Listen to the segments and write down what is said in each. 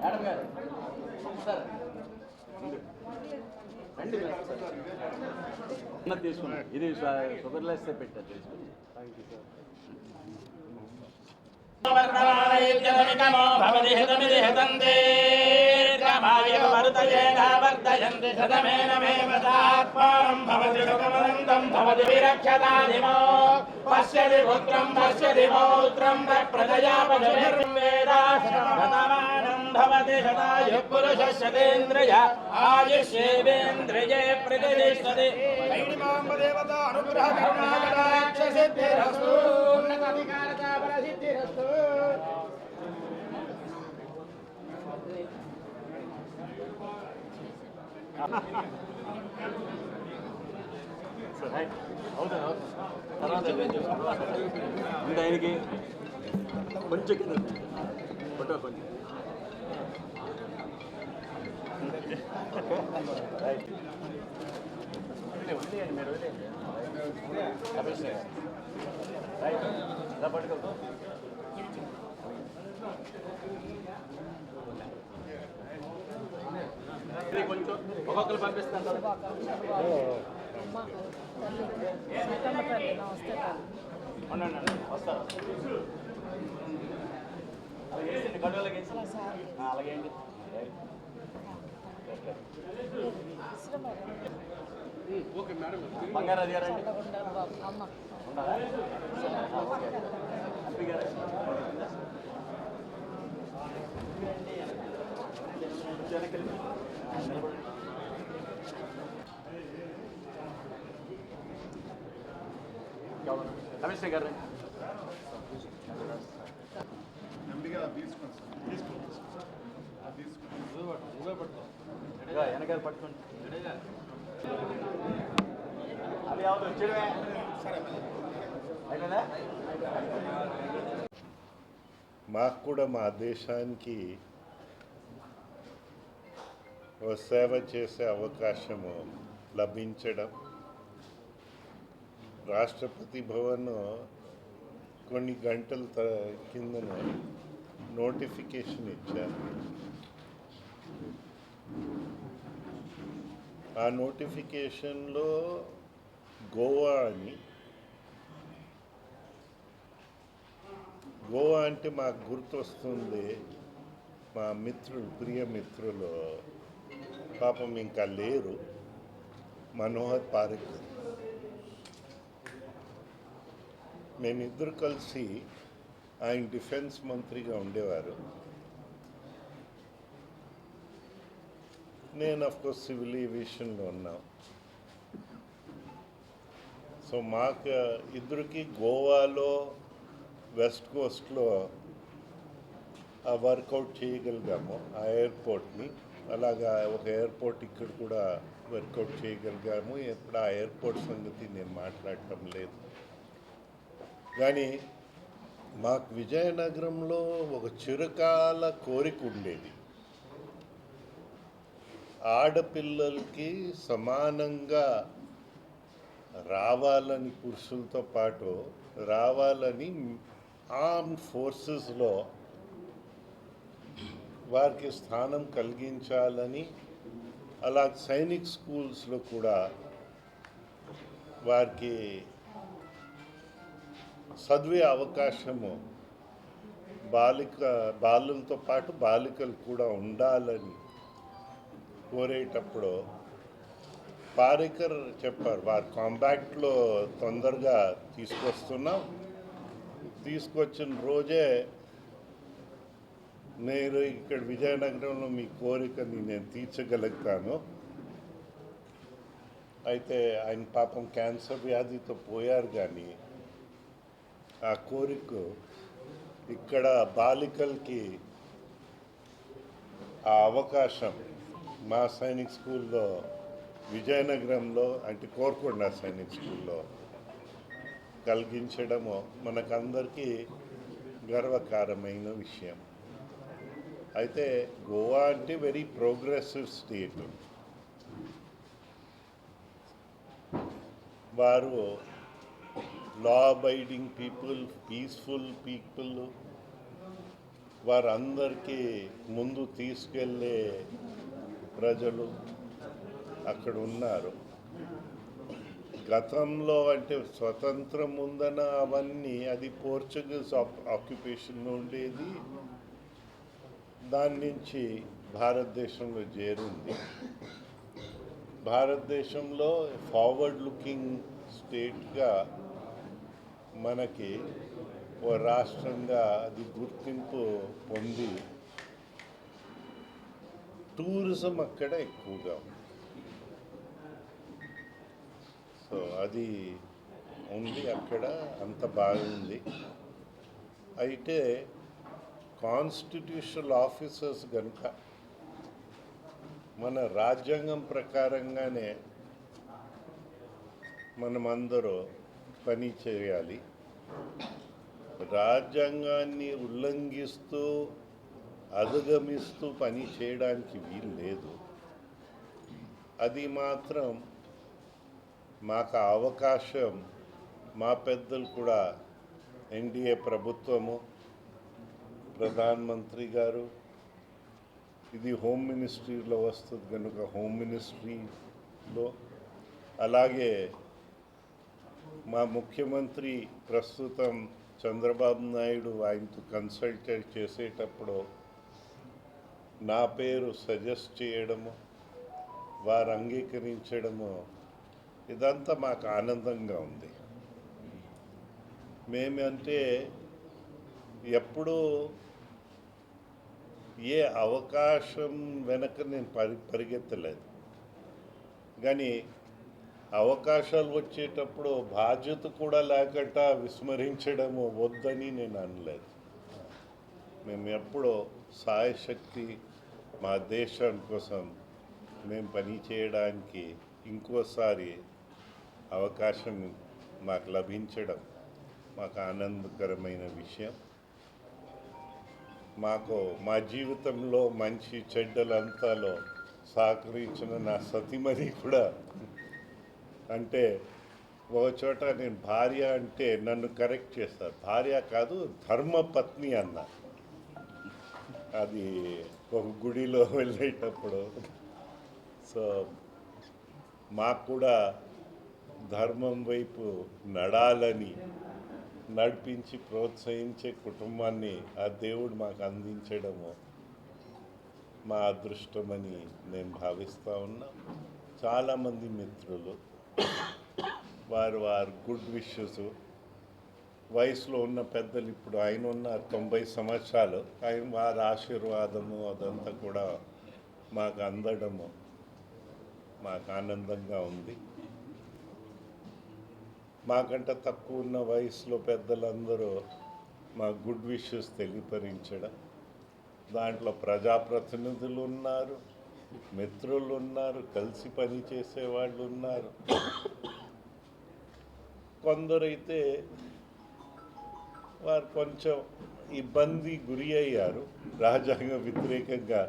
Madam గారు sir రండి తీసుకున్నాను. ఇది షుగర్లెస్ పెట్టారు తీసుకుని. Thank you sir. పశ్యతి పుత్రం పశ్యతి పౌత్రం ప్రజయాపతిర్వేదాశతమానం భవతి శతాయు పురుషశతేంద్రియ ఆయుష్యేంద్రియే ప్రతిష్టతి వైణిమాంబ దేవత అనుగ్రహ కరుణాకటాక్ష సిద్ధిరస్తు ఉన్నతాధికారత బలసిద్ధిరస్తు. తర్వాత ఆయనకి కొంచెం కింద ఫోటో కొంచెం వదిలేయండి, మీరు వదిలేయండి. రైట్ ఇలా పట్టుకోదు. కొంచెం ఒక్కొక్కరు పంపిస్తాను. వస్తారు అలాగే గడువులకి అలాగే అండి. Okay madam. బంగారు అది గారండి ఉన్నారా? హ్యాపీ గారు కమిషనర్ గారు వెనకాల పట్టుకోండి. అది అవుతుంది వచ్చేయడమే. అయిపోయిందా? మాకు కూడా మా దేశానికి సేవ చేసే అవకాశము లభించడం, రాష్ట్రపతి భవన్ కొన్ని గంటల కిందన నోటిఫికేషన్ ఇచ్చారు. ఆ నోటిఫికేషన్లో గోవా అంటే మాకు గుర్తొస్తుంది మా మిత్రులు, ప్రియ మిత్రులు పాపం ఇంకా లేరు, మనోహర్ పారికర్. మేమిద్దరు కలిసి ఆయన డిఫెన్స్ మంత్రిగా ఉండేవారు. నేను అఫ్కోర్స్ సివిల్ ఏవియేషన్లో ఉన్నాం. సో మాకు ఇద్దరికి గోవాలో వెస్ట్ కోస్ట్లో ఆ వర్కౌట్ చేయగలిగాము ఆ ఎయిర్పోర్ట్ని. అలాగా ఒక ఎయిర్పోర్ట్ ఇక్కడ కూడా వర్కౌట్ చేయగలిగాము. ఇప్పుడు ఆ ఎయిర్పోర్ట్ సంగతి నేను మాట్లాడటం లేదు. కానీ మాకు విజయనగరంలో ఒక చిరకాల కోరిక ఉండేది, ఆడపిల్లలకి సమానంగా రావాలని, పురుషులతో పాటు రావాలని ఆర్మ్డ్ ఫోర్సెస్లో వారికి స్థానం కలిగించాలని, అలా సైనిక్ స్కూల్స్లో కూడా వారికి చదివే అవకాశము బాలులతో పాటు బాలికలు కూడా ఉండాలని కోరేటప్పుడు పారికర్ చెప్పారు, వారు కాంబాక్ట్లో తొందరగా తీసుకొస్తున్నాం, తీసుకొచ్చిన రోజే నేను ఇక్కడ విజయనగరంలో మీ కోరికని నేను తీర్చగలుగుతాను. అయితే ఆయన పాపం క్యాన్సర్ వ్యాధితో పోయారు. కానీ ఆ కోరిక ఇక్కడ బాలికలకి ఆ అవకాశం మా సైనిక్ స్కూల్లో విజయనగరంలో అంటే కోరుకొండ సైనిక్ స్కూల్లో కలిగించడము మనకందరికీ గర్వకారమైన విషయం. అయితే గోవా అంటే వెరీ ప్రోగ్రెసివ్ స్టేట్. వారు law abiding people, peaceful people, వారందరికీ ముందు తీసుకెళ్ళే ప్రజలు అక్కడ ఉన్నారు. గతంలో అంటే స్వతంత్రం ముందన అవన్నీ అది పోర్చుగీస్ ఆక్యుపేషన్లో ఉండేది. దాని నుంచి భారతదేశంలో చేరింది. భారతదేశంలో ఫార్వర్డ్ లుకింగ్ స్టేట్గా మనకి ఓ రాష్ట్రంగా అది గుర్తింపు పొంది టూరిజం అక్కడ ఎక్కువగా ఉంది. సో అది ఉంది అక్కడ, అంత బాగుంది. అయితే కాన్స్టిట్యూషనల్ ఆఫీసర్స్ కనుక మన రాజ్యాంగం ప్రకారంగానే మనమందరూ పని చేయాలి. రాజ్యాంగాన్ని ఉల్లంఘిస్తూ అధిగమిస్తూ పని చేయడానికి వీలు లేదు. అది మాత్రం మాకు అవకాశం మా పెద్దలు కూడా ఎన్డీఏ ప్రభుత్వము, ప్రధానమంత్రి గారు, ఇది హోమ్ మినిస్ట్రీలో వస్తుంది కనుక హోమ్ మినిస్ట్రీలో, అలాగే మా ముఖ్యమంత్రి ప్రస్తుతం చంద్రబాబు నాయుడు ఆయనతో కన్సల్ట్ చేసేటప్పుడు నా పేరు సజెస్ట్ చేయడము, వారు అంగీకరించడము, ఇదంతా మాకు ఆనందంగా ఉంది. మేమంటే ఎప్పుడూ ఏ అవకాశం వెనక నేను పరిగెత్తలేదు, కానీ అవకాశాలు వచ్చేటప్పుడు బాధ్యత కూడా లేకుండా విస్మరించడము వద్దని నేను అనలేదు. మేము ఎప్పుడో సాయశక్తి మా దేశం కోసం మేము పని చేయడానికి ఇంకోసారి అవకాశం మాకు లభించడం మాకు ఆనందకరమైన విషయం. మాకు మా జీవితంలో మంచి చెడ్డలంతాలో సహకరించిన నా సతీమణి కూడా, అంటే ఒక చోట నేను భార్య అంటే నన్ను కరెక్ట్ చేస్తారు, భార్య కాదు ధర్మపత్ని అన్న. అది ఒక గుడిలో వెళ్ళేటప్పుడు. సో మాకు కూడా ధర్మం వైపు నడాలని నడిపించి ప్రోత్సహించే కుటుంబాన్ని ఆ దేవుడు మాకు అందించడము మా అదృష్టమని నేను భావిస్తూ ఉన్నా. చాలామంది మిత్రులు వారు గుడ్ విషెస్, వయసులో ఉన్న పెద్దలు, ఇప్పుడు ఆయన ఉన్న 90 సంవత్సరాలు, ఆయన వారి ఆశీర్వాదము అదంతా కూడా మాకు అందడము మాకు ఆనందంగా ఉంది. మాకంటే తక్కువ ఉన్న వయసులో పెద్దలందరూ మా గుడ్ విషెస్ తెలియపరించడం, దాంట్లో ప్రజాప్రతినిధులు ఉన్నారు, మిత్రులు ఉన్నారు, కలిసి పని చేసేవాళ్ళు ఉన్నారు. కొందరైతే వారు కొంచెం ఇబ్బంది గురి అయ్యారు రాజ్యాంగ వ్యతిరేకంగా.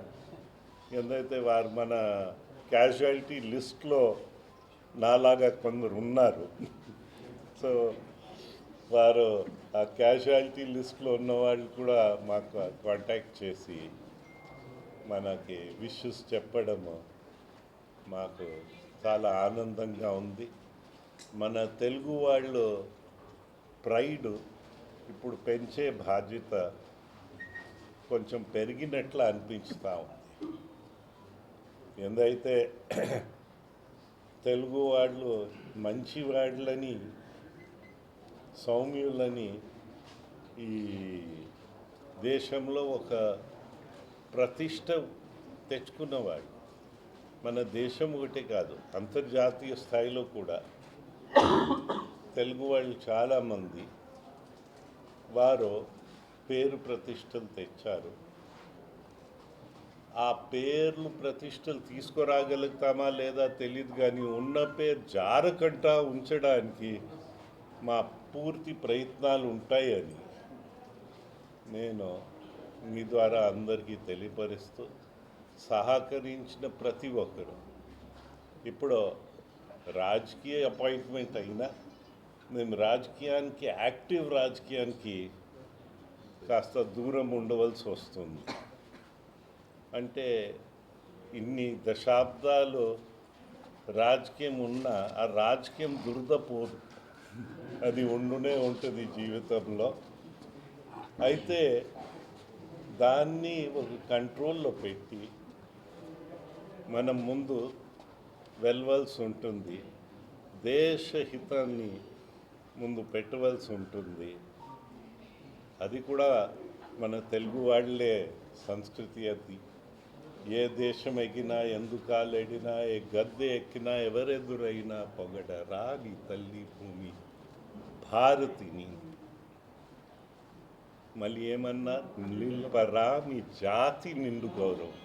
ఎందుకైతే వారు మన క్యాజువాలిటీ లిస్ట్లో నాలాగా కొందరు ఉన్నారు. సో వారు ఆ క్యాజువాలిటీ లిస్ట్లో ఉన్న వాళ్ళు కూడా మాకు కాంటాక్ట్ చేసి మనకి విషెస్ చెప్పడము మాకు చాలా ఆనందంగా ఉంది. మన తెలుగు వాళ్ళు ప్రైడ్ ఇప్పుడు పెంచే బాధ్యత కొంచెం పెరిగినట్లు అనిపిస్తూ ఉంది. ఎందుకైతే తెలుగు వాళ్ళు మంచి వాళ్ళని, సౌమ్యులని ఈ దేశంలో ఒక ప్రతిష్ట తెచ్చుకున్నవాడు. మన దేశం ఒకటే కాదు, అంతర్జాతీయ స్థాయిలో కూడా తెలుగు వాళ్ళు చాలామంది వారు పేరు ప్రతిష్టలు తెచ్చారు. ఆ పేర్లు ప్రతిష్టలు తీసుకురాగలుగుతామా లేదా తెలియదు, కానీ ఉన్న పేరు జారకంటా ఉంచడానికి మా పూర్తి ప్రయత్నాలు ఉంటాయని నేను మీ ద్వారా అందరికీ తెలియపరుస్తూ, సహకరించిన ప్రతి ఒక్కరు, ఇప్పుడు రాజకీయ అపాయింట్మెంట్ అయినా మేము రాజకీయానికి, యాక్టివ్ రాజకీయానికి కాస్త దూరం ఉండవలసి వస్తుంది. అంటే ఇన్ని దశాబ్దాలు రాజకీయం ఉన్నా ఆ రాజకీయం దురద పోదు, అది ఉండునే ఉంటుంది జీవితంలో. అయితే దాన్ని ఒక కంట్రోల్లో పెట్టి మనం ముందు వెళ్ళవలసి ఉంటుంది, దేశహితాన్ని ముందు పెట్టవలసి ఉంటుంది. అది కూడా మన తెలుగు వాళ్ళే సంస్కృతి. అది ఏ దేశం ఎగినా, ఎందుకాలెడినా, ఏ గద్దె ఎక్కినా, ఎవరెదురైనా పొగడ రాగి తల్లి భూమి భారతిని. మళ్ళీ ఏమన్నా, నిల్పరా మీ జాతి నిండు గౌరవం,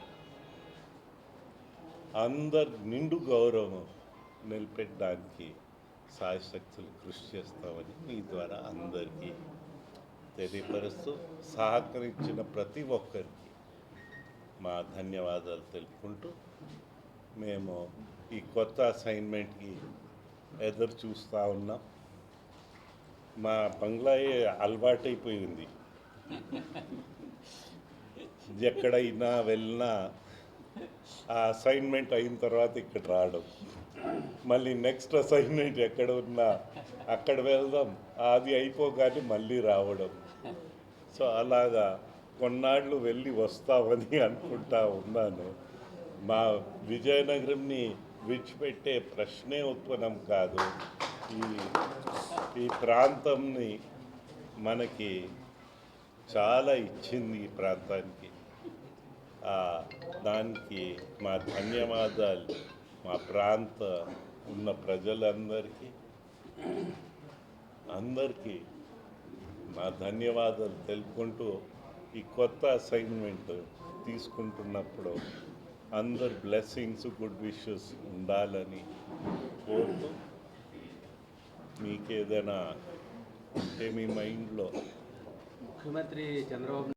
అందరు నిండు గౌరవం నిలబెట్టడానికి సాయశక్తులు కృషి చేస్తామని మీ ద్వారా అందరికీ తెలియపరుస్తూ, సహకరించిన ప్రతి ఒక్కరికి మా ధన్యవాదాలు తెలుపుకుంటూ, మేము ఈ కొత్త అసైన్మెంట్కి ఎదురు చూస్తూ ఉన్నాం. మా బంగ్లాయే అలవాటైపోయింది, ఎక్కడైనా వెళ్ళినా ఆ అసైన్మెంట్ అయిన తర్వాత ఇక్కడ రావడం, మళ్ళీ నెక్స్ట్ అసైన్మెంట్ ఎక్కడ ఉన్నా అక్కడ వెళ్దాం, అది అయిపోగానే మళ్ళీ రావడం. సో అలాగా కొన్నాళ్ళు వెళ్ళి వస్తామని అనుకుంటా ఉన్నాను. మా విజయనగరంని విడిచిపెట్టే ప్రశ్నే ఉత్పన్నం కాదు. ఈ ప్రాంతంని మనకి చాలా ఇచ్చింది, ఈ ప్రాంతానికి. దానికి మా ధన్యవాదాలు మా ప్రాంత ఉన్న ప్రజలందరికీ మా ధన్యవాదాలు తెలుపుకుంటూ, ఈ కొత్త అసైన్మెంట్ తీసుకుంటున్నప్పుడు అందరు బ్లెస్సింగ్స్, గుడ్ విషెస్ ఉండాలని కోరుతూ, మీకేదైనా ఉంటే మీ మైండ్లో ముఖ్యమంత్రి చంద్రబాబు